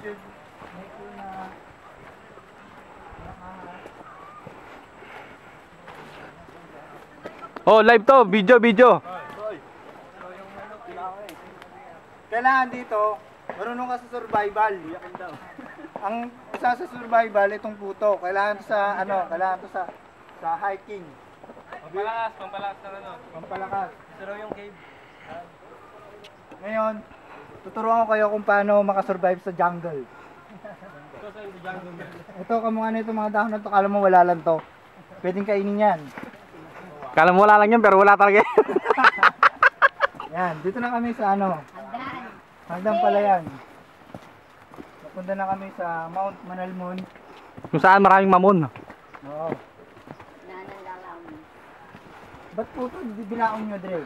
should make sure na Oh, live to, video. kailangan dito, marunong ka sa survival. Ang isa sa survival, itong puto. Kailangan to sa, kailangan to sa hiking. Pampalakas ng ano. Pampalakas. Ito raw yung cave. Ngayon, tuturuan ko kayo kung paano makasurvive sa jungle. Ito sa jungle. Ito, kamukha na itong mga dahon na ito, kala mo wala lang to. Pwedeng kainin yan. Kala mo wala lang yan, pero wala talaga. Yan, dito na kami sa hagdan pala yan. Napunta na kami sa Mount Manalmon. Kung saan maraming mamon. Oo. Ba't po ito binaong nyo, Dre?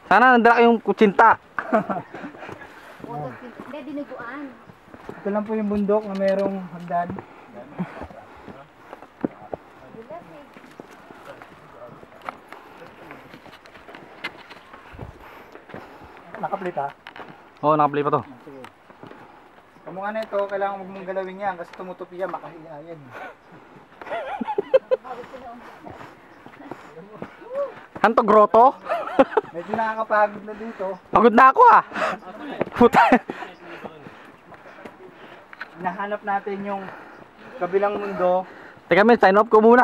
Sana nandala kayong kutsinta. Hindi, dinuguan. Ito lang po yung bundok na merong hagdan. Nakaplit ha? Oo, nakaplay pa to. Sige. Kamukha na ito, kailangan huwag mong galawin yan kasi tumutupi yan, makahiya yan. Kanto grotto? Medyo nakakapagod na dito. Pagod na ako ah. Puta. Nahanap natin yung kabilang mundo. Teka men, sign off ko muna.